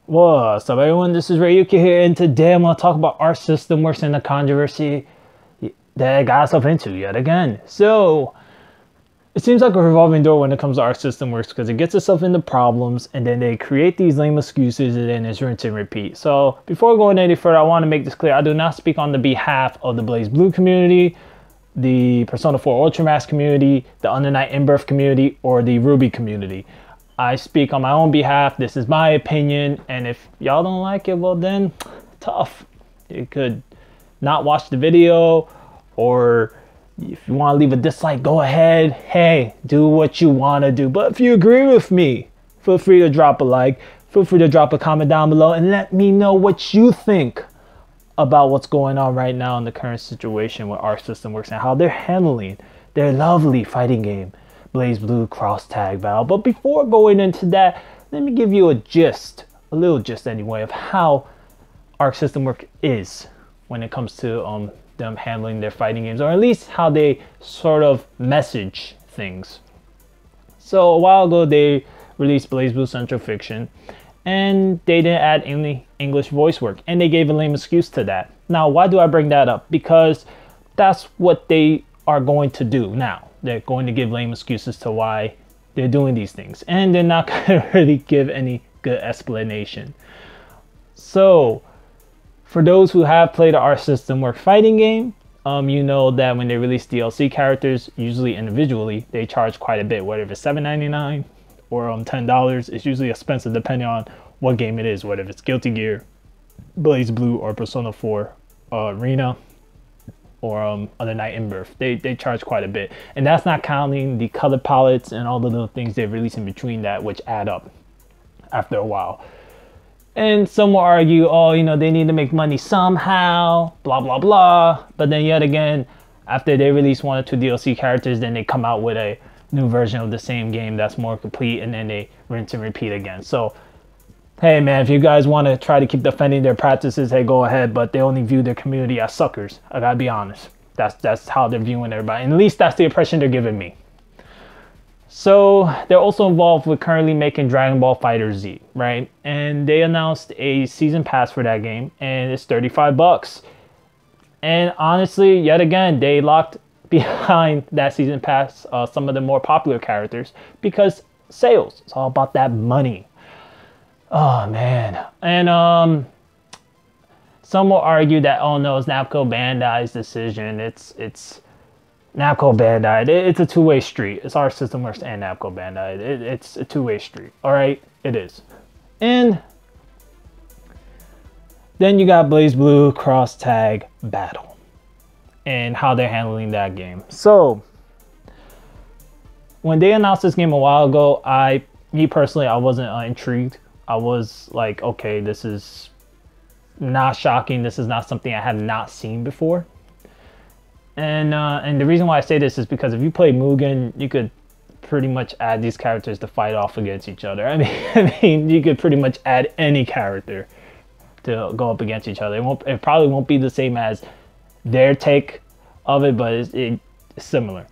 What's up, everyone? This is Rayuka here, and today I'm going to talk about Arc System Works and the controversy that it got itself into yet again. So, it seems like a revolving door when it comes to Arc System Works because it gets itself into problems, and then they create these lame excuses, and then it's rinse and repeat. So, before going any further, I want to make this clear. I do not speak on the behalf of the BlazBlue community, the Persona 4 Ultramax community, the Under Night In-Birth community, or the Ruby community. I speak on my own behalf. This is my opinion, and if y'all don't like it, well then, tough. You could not watch the video, or if you want to leave a dislike, go ahead. Hey, do what you want to do. But if you agree with me, feel free to drop a like, feel free to drop a comment down below, and let me know what you think about what's going on right now in the current situation with Arc System Works and how they're handling their lovely fighting game, BlazBlue Cross Tag Battle. But before going into that, let me give you a little gist anyway, of how Arc System Works is when it comes to them handling their fighting games, or at least how they sort of message things. So a while ago, they released BlazBlue Central Fiction, and they didn't add any English voice work, and they gave a lame excuse to that. Now, why do I bring that up? Because that's what they are going to do now. They're going to give lame excuses to why they're doing these things, and they're not going to really give any good explanation. So, for those who have played the Arc System Works fighting game, you know that when they release DLC characters, usually individually, they charge quite a bit, whether it's $7.99 or $10. It's usually expensive depending on what game it is, whether it's Guilty Gear, BlazBlue, or Persona 4 Arena, or Under Night In-Birth. They charge quite a bit, and that's not counting the color palettes and all the little things they release in between that, which add up after a while. And some will argue, oh, you know, they need to make money somehow, blah blah blah. But then yet again, after they release 1 or 2 DLC characters, then they come out with a new version of the same game that's more complete, and then they rinse and repeat again. So hey man, if you guys want to try to keep defending their practices, hey, go ahead, but they only view their community as suckers. I gotta be honest. That's how they're viewing everybody, and at least that's the impression they're giving me. So they're also involved with currently making Dragon Ball FighterZ, right? And they announced a season pass for that game, and it's $35. And honestly, yet again, they locked behind that season pass some of the more popular characters because sales. It's all about that money. Oh man. And some will argue that, oh no, it's Namco Bandai's decision. It's Namco Bandai. It's a two-way street. It's Arc System Works and Namco Bandai. It's a two-way street. All right, it is. And then you got BlazBlue Cross Tag Battle and how they're handling that game. So when they announced this game a while ago, me personally, I wasn't intrigued. I was like, okay, this is not shocking. This is not something I have not seen before. And the reason why I say this is because if you play Mugen, you could pretty much add these characters to fight off against each other. I mean, you could pretty much add any character to go up against each other. It probably won't be the same as their take of it, but it's similar.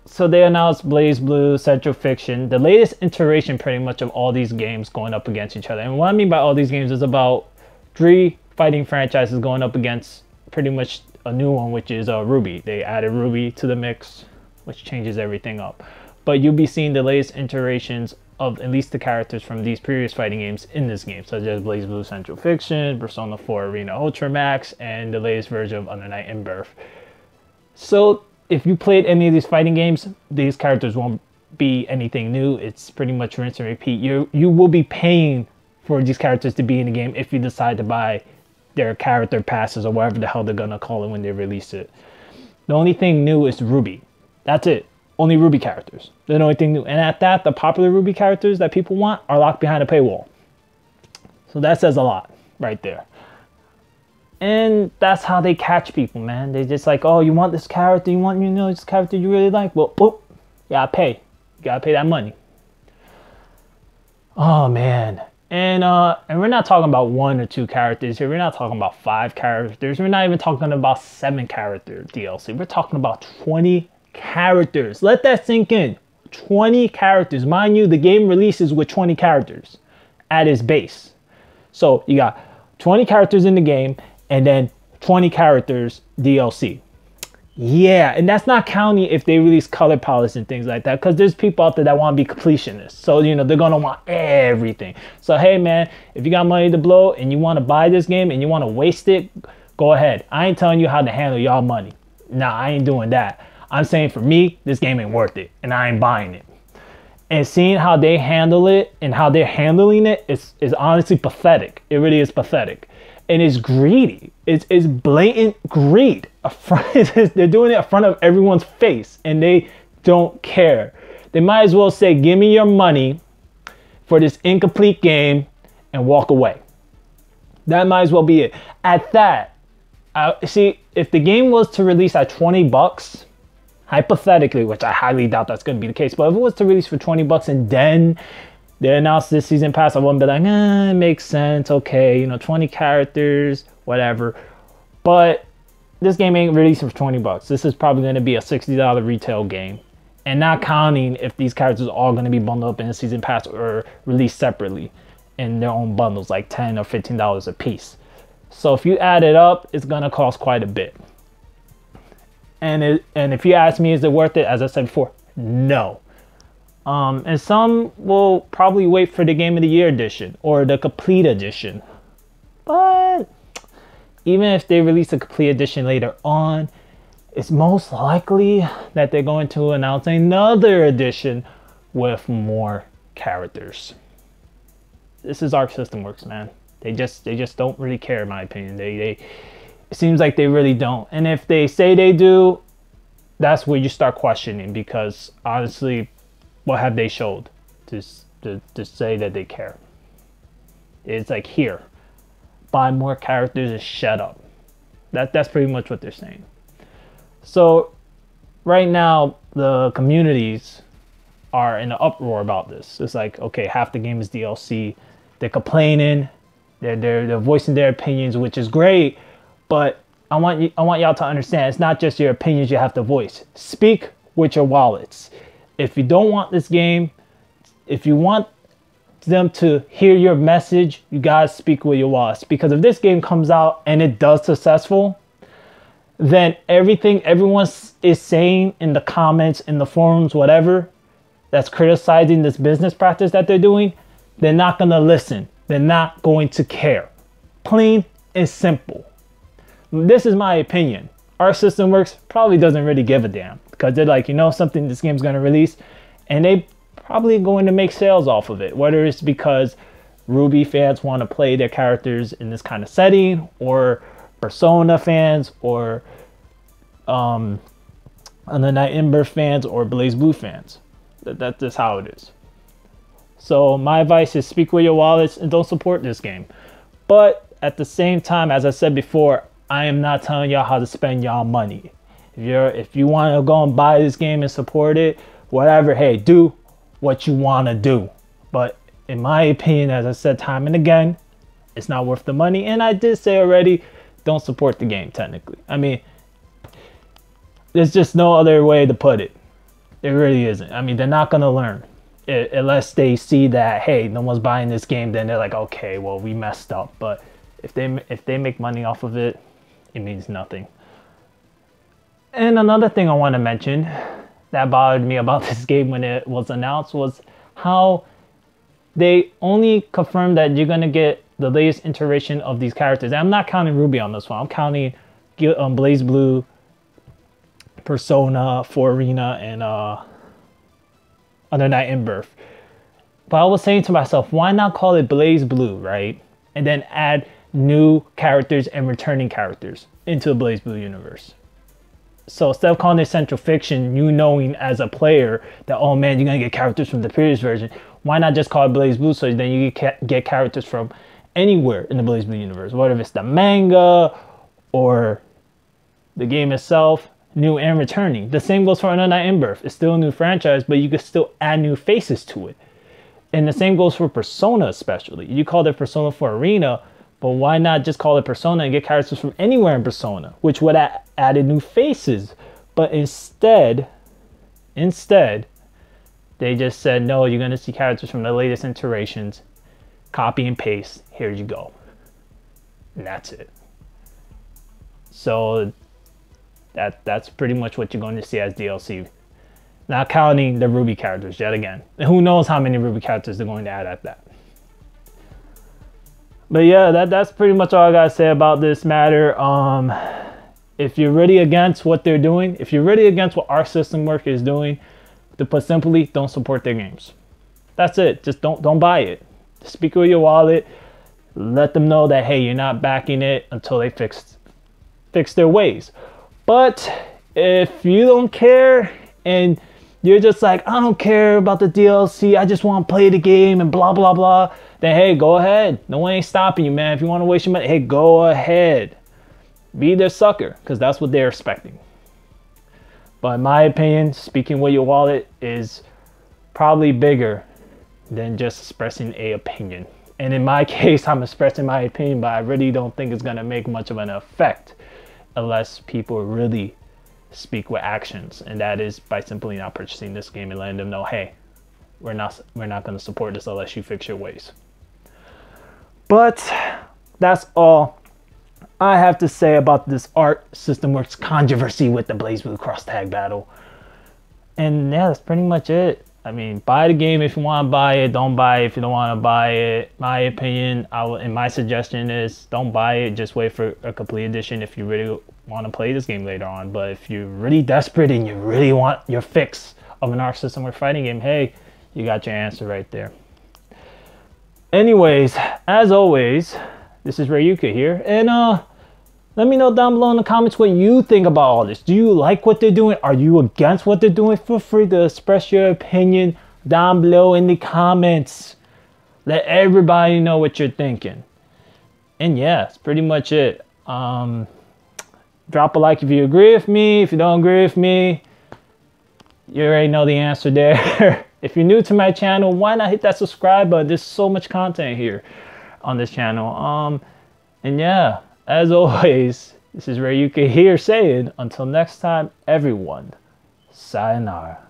So they announced BlazBlue Central Fiction, the latest iteration pretty much of all these games going up against each other. And what I mean by all these games is about 3 fighting franchises going up against pretty much a new one, which is Ruby. They added Ruby to the mix, which changes everything up. But you'll be seeing the latest iterations of at least the characters from these previous fighting games in this game, such as BlazBlue Central Fiction, Persona 4 Arena Ultramax, and the latest version of Under Night In-Birth. So if you played any of these fighting games, these characters won't be anything new. It's pretty much rinse and repeat. You will be paying for these characters to be in the game if you decide to buy their character passes or whatever the hell they're gonna call it when they release it. The only thing new is Ruby. That's it. Only Ruby characters. They're the only thing new. And at that, the popular Ruby characters that people want are locked behind a paywall. So that says a lot right there. And that's how they catch people, man. They just like, oh, you want this character, you want, you know, this character you really like? Well, oh, you gotta pay. You gotta pay that money. Oh man. And we're not talking about 1 or 2 characters here. We're not talking about 5 characters. We're not even talking about 7 character DLC. We're talking about 20 characters. Let that sink in. 20 characters. Mind you, the game releases with 20 characters. at its base. So you got 20 characters in the game and then 20 characters DLC. Yeah, and that's not counting if they release color palettes and things like that, because there's people out there that want to be completionists. So, you know, they're going to want everything. So, hey, man, if you got money to blow and you want to buy this game and you want to waste it, go ahead. I ain't telling you how to handle y'all money. Nah, I ain't doing that. I'm saying for me, this game ain't worth it and I ain't buying it. And seeing how they handle it and how they're handling it is honestly pathetic. It really is pathetic. And it's greedy. It's blatant greed. They're doing it in front of everyone's face and they don't care. They might as well say, give me your money for this incomplete game and walk away. That might as well be it. At that, see, if the game was to release at $20, hypothetically, which I highly doubt that's going to be the case, but if it was to release for $20 and then they announced this season pass, I wouldn't be like, it makes sense, okay, you know, 20 characters, whatever. But this game ain't releasing for $20. This is probably going to be a $60 retail game. And not counting if these characters are all going to be bundled up in a season pass or released separately in their own bundles, like $10 or $15 a piece. So if you add it up, it's going to cost quite a bit. And if you ask me, is it worth it? As I said before, no. And some will probably wait for the Game of the Year edition or the complete edition. But even if they release a complete edition later on, it's most likely that they're going to announce another edition with more characters. This is Arc System Works, man. They just don't really care, in my opinion. It seems like they really don't. And if they say they do, that's where you start questioning, because honestly, what have they showed to say that they care? It's like, here, buy more characters and shut up. That's pretty much what they're saying. So right now, the communities are in an uproar about this. It's like, okay, half the game is DLC. They're complaining. They're voicing their opinions, which is great. But I want y'all to understand, it's not just your opinions you have to voice. Speak with your wallets. If you don't want this game, if you want them to hear your message, you guys speak with your wallets. Because if this game comes out and it does successful, then everything everyone is saying in the comments, in the forums, whatever, that's criticizing this business practice that they're doing, they're not going to listen. They're not going to care. Plain and simple. This is my opinion. Arc System Works probably doesn't really give a damn, because they're like, you know something, this game's going to release, and they probably going to make sales off of it, whether it's because Ruby fans want to play their characters in this kind of setting, or Persona fans, or Under Night Ember fans, or Blaze Blue fans. That's just how it is. So my advice is speak with your wallets and don't support this game. But at the same time, as I said before, I am not telling y'all how to spend y'all money. If you want to go and buy this game and support it, whatever, hey, do what you want to do. But in my opinion, as I said time and again, it's not worth the money. And I did say already, don't support the game technically. I mean, there's just no other way to put it. It really isn't. I mean, they're not going to learn. Unless they see that, hey, no one's buying this game, then they're like, okay, well, we messed up. But if they make money off of it, it means nothing. And another thing I want to mention that bothered me about this game when it was announced was how they only confirmed that you're going to get the latest iteration of these characters. And I'm not counting Ruby on this one. I'm counting Blaze Blue, Persona 4 Arena, and Under Night Ember. But I was saying to myself, why not call it Blaze Blue, right? And then add new characters and returning characters into the Blaze Blue universe. So instead of calling it Central Fiction, you knowing as a player that, oh man, you're going to get characters from the previous version, why not just call it Blaze Blue, so then you get characters from anywhere in the Blaze Blue universe, whether it's the manga or the game itself, new and returning. The same goes for Under Night Ember. It's still a new franchise, but you can still add new faces to it. And the same goes for Persona especially. You called it Persona 4 Arena, but why not just call it Persona and get characters from anywhere in Persona, which would have added new faces. But instead, they just said, no, you're going to see characters from the latest iterations. copy and paste, here you go. And that's it. So that's pretty much what you're going to see as DLC. Not counting the Ruby characters yet again. And who knows how many Ruby characters they're going to add at that. But yeah, that's pretty much all I gotta say about this matter. If you're really against what they're doing, if you're really against what Arc System Works is doing, to put simply, don't support their games. That's it. Just don't buy it. Speak with your wallet. Let them know that, hey, you're not backing it until they fix their ways. But if you don't care and you're just like, I don't care about the DLC, I just want to play the game and blah, blah, blah, then hey, go ahead. No one ain't stopping you, man. If you want to waste your money, hey, go ahead. Be their sucker, because that's what they're expecting. But in my opinion, speaking with your wallet is probably bigger than just expressing a opinion. And in my case, I'm expressing my opinion, but I really don't think it's going to make much of an effect unless people really speak with actions. And that is by simply not purchasing this game and letting them know, hey, we're not going to support this unless you fix your ways. But that's all I have to say about this Arc System Works controversy with the BlazBlue Cross Tag Battle. And yeah, that's pretty much it. I mean, buy the game if you want to buy it. Don't buy it if you don't want to buy it. My opinion, and my suggestion is don't buy it. Just wait for a complete edition if you really want to play this game later on. But if you're really desperate and you really want your fix of an Arc System Works fighting game, hey, you got your answer right there. Anyways, as always, this is Rayuka here, and let me know down below in the comments what you think about all this. Do you like what they're doing? Are you against what they're doing? Feel free to express your opinion down below in the comments. Let everybody know what you're thinking. And yeah, that's pretty much it. Drop a like if you agree with me. If you don't agree with me, you already know the answer there. If you're new to my channel, why not hit that subscribe button? There's so much content here on this channel. And yeah, as always, this is Rayuka here saying, until next time, everyone, sayonara.